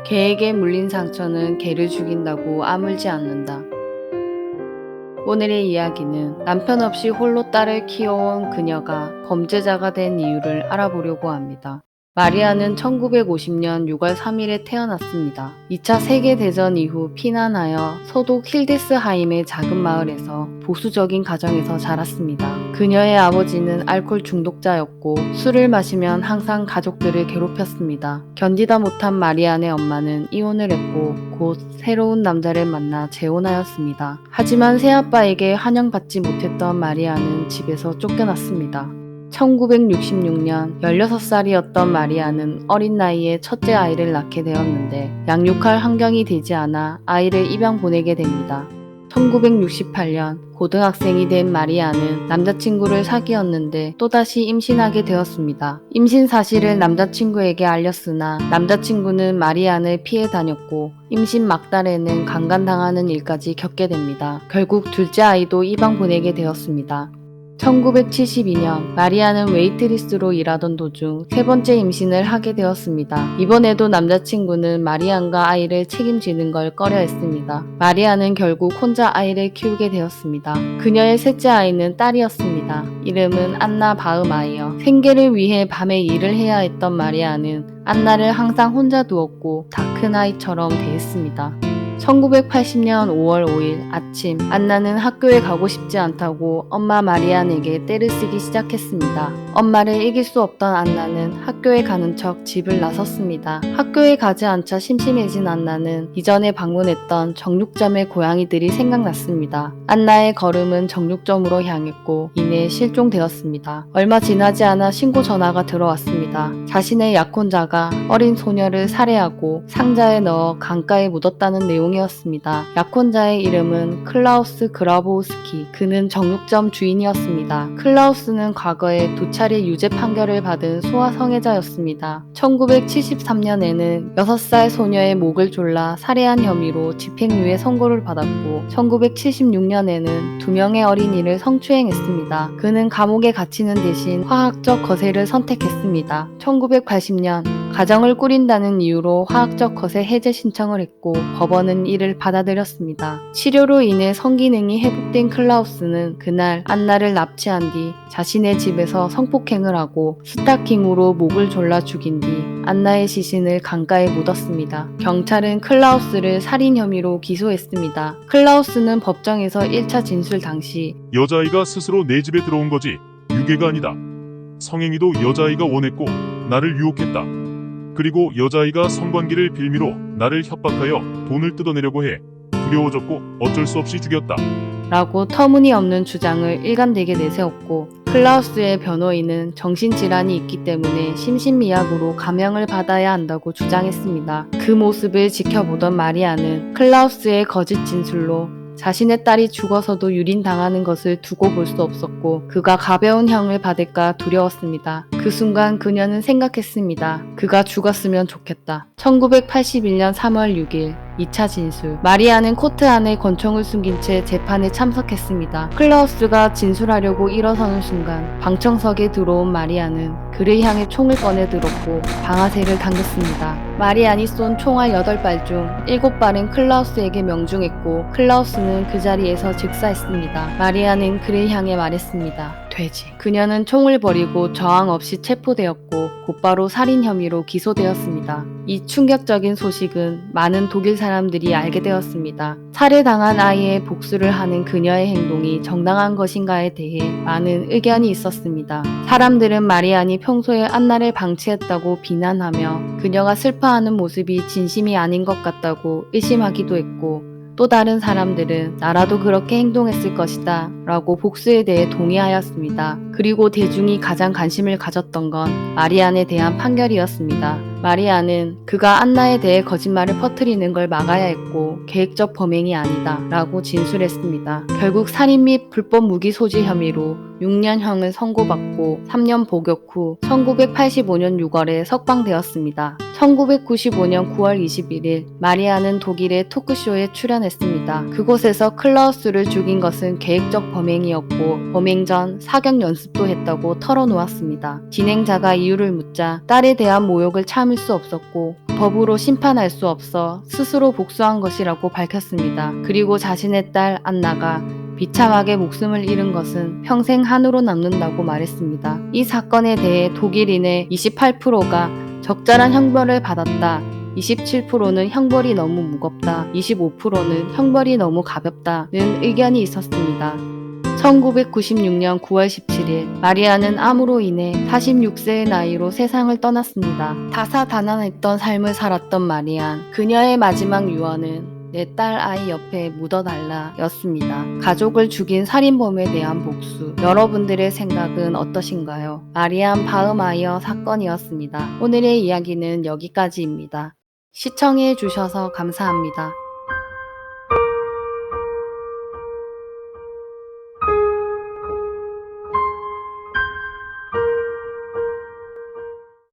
개에게 물린 상처는 개를 죽인다고 아물지 않는다. 오늘의 이야기는 남편 없이 홀로 딸을 키워온 그녀가 범죄자가 된 이유를 알아보려고 합니다. 마리아는 1950년 6월 3일에 태어났습니다. 2차 세계대전 이후 피난하여 서독 힐데스하임의 작은 마을에서 보수적인 가정에서 자랐습니다. 그녀의 아버지는 알코올 중독자였고 술을 마시면 항상 가족들을 괴롭혔습니다. 견디다 못한 마리안의 엄마는 이혼을 했고 곧 새로운 남자를 만나 재혼하였습니다. 하지만 새아빠에게 환영받지 못했던 마리아는 집에서 쫓겨났습니다. 1966년 16살이었던 마리아는 어린 나이에 첫째 아이를 낳게 되었는데 양육할 환경이 되지 않아 아이를 입양 보내게 됩니다. 1968년 고등학생이 된 마리아는 남자친구를 사귀었는데 또다시 임신하게 되었습니다. 임신 사실을 남자친구에게 알렸으나 남자친구는 마리안을 피해 다녔고 임신 막달에는 강간당하는 일까지 겪게 됩니다. 결국 둘째 아이도 입양 보내게 되었습니다. 1972년 마리아는 웨이트리스로 일하던 도중 세 번째 임신을 하게 되었습니다. 이번에도 남자친구는 마리안과 아이를 책임지는 걸 꺼려했습니다. 마리아는 결국 혼자 아이를 키우게 되었습니다. 그녀의 셋째 아이는 딸이었습니다. 이름은 안나 바흐마이어. 생계를 위해 밤에 일을 해야 했던 마리아는 안나를 항상 혼자 두었고 다 큰 아이처럼 대했습니다. 1980년 5월 5일 아침 안나는 학교에 가고 싶지 않다고 엄마 마리안에게 떼를 쓰기 시작했습니다. 엄마를 이길 수 없던 안나는 학교에 가는 척 집을 나섰습니다. 학교에 가지 않자 심심해진 안나는 이전에 방문했던 정육점의 고양이들이 생각났습니다. 안나의 걸음은 정육점으로 향했고 이내 실종되었습니다. 얼마 지나지 않아 신고 전화가 들어왔습니다. 자신의 약혼자가 어린 소녀를 살해하고 상자에 넣어 강가에 묻었다는 내용이었습니다. 약혼자의 이름은 클라우스 그라보우스키. 그는 정육점 주인이었습니다. 클라우스는 과거에 2차례 유죄 판결을 받은 소아 성애자였습니다. 1973년에는 6살 소녀의 목을 졸라 살해한 혐의로 집행유예 선고를 받았고 1976년에는 2명의 어린이를 성추행했습니다. 그는 감옥에 갇히는 대신 화학적 거세를 선택했습니다. 1980년 가정을 꾸린다는 이유로 화학적 거세 해제 신청을 했고 법원은 이를 받아들였습니다. 치료로 인해 성기능이 회복된 클라우스는 그날 안나를 납치한 뒤 자신의 집에서 성폭행을 하고 스타킹으로 목을 졸라 죽인 뒤 안나의 시신을 강가에 묻었습니다. 경찰은 클라우스를 살인 혐의로 기소했습니다. 클라우스는 법정에서 1차 진술 당시 여자아이가 스스로 내 집에 들어온 거지 유괴가 아니다. 성행위도 여자아이가 원했고 나를 유혹했다. 그리고 여자아이가 성관계를 빌미로 나를 협박하여 돈을 뜯어내려고 해 두려워졌고 어쩔 수 없이 죽였다. 라고 터무니없는 주장을 일관되게 내세웠고 클라우스의 변호인은 정신질환이 있기 때문에 심신미약으로 감형을 받아야 한다고 주장했습니다. 그 모습을 지켜보던 마리아는 클라우스의 거짓 진술로 자신의 딸이 죽어서도 유린당하는 것을 두고 볼 수 없었고 그가 가벼운 형을 받을까 두려웠습니다. 그 순간 그녀는 생각했습니다. 그가 죽었으면 좋겠다. 1981년 3월 6일 2차 진술. 마리아는 코트 안에 권총을 숨긴 채 재판에 참석했습니다. 클라우스가 진술하려고 일어서는 순간 방청석에 들어온 마리아는 그를 향해 총을 꺼내 들었고 방아쇠를 당겼습니다. 마리안이 쏜 총알 8발 중 7발은 클라우스에게 명중했고 클라우스는 그 자리에서 즉사했습니다. 마리아는 그를 향해 말했습니다. 돼지. 그녀는 총을 버리고 저항 없이 체포되었고 곧바로 살인 혐의로 기소되었습니다. 이 충격적인 소식은 많은 독일 사람들이 알게 되었습니다. 살해당한 아이의 복수를 하는 그녀의 행동이 정당한 것인가에 대해 많은 의견이 있었습니다. 사람들은 마리안이 평소에 안나를 방치했다고 비난하며 그녀가 슬퍼하는 모습이 진심이 아닌 것 같다고 의심하기도 했고 또 다른 사람들은 나라도 그렇게 행동했을 것이다 라고 복수에 대해 동의하였습니다. 그리고 대중이 가장 관심을 가졌던 건 마리안에 대한 판결이었습니다. 마리안은 그가 안나에 대해 거짓말을 퍼뜨리는 걸 막아야 했고 계획적 범행이 아니다 라고 진술했습니다. 결국 살인 및 불법 무기 소지 혐의로 6년형을 선고받고 3년 복역 후 1985년 6월에 석방되었습니다. 1995년 9월 21일 마리아는 독일의 토크쇼에 출연했습니다. 그곳에서 클라우스를 죽인 것은 계획적 범행이었고 범행 전 사격 연습도 했다고 털어놓았습니다. 진행자가 이유를 묻자 딸에 대한 모욕을 참을 수 없었고 법으로 심판할 수 없어 스스로 복수한 것이라고 밝혔습니다. 그리고 자신의 딸 안나가 비참하게 목숨을 잃은 것은 평생 한으로 남는다고 말했습니다. 이 사건에 대해 독일인의 28%가 적절한 형벌을 받았다, 27%는 형벌이 너무 무겁다, 25%는 형벌이 너무 가볍다는 의견이 있었습니다. 1996년 9월 17일 마리아는 암으로 인해 46세의 나이로 세상을 떠났습니다. 다사다난했던 삶을 살았던 마리안. 그녀의 마지막 유언은 내 딸 아이 옆에 묻어달라 였습니다. 가족을 죽인 살인범에 대한 복수. 여러분들의 생각은 어떠신가요? 마리안 바흐마이어 사건이었습니다. 오늘의 이야기는 여기까지입니다. 시청해 주셔서 감사합니다.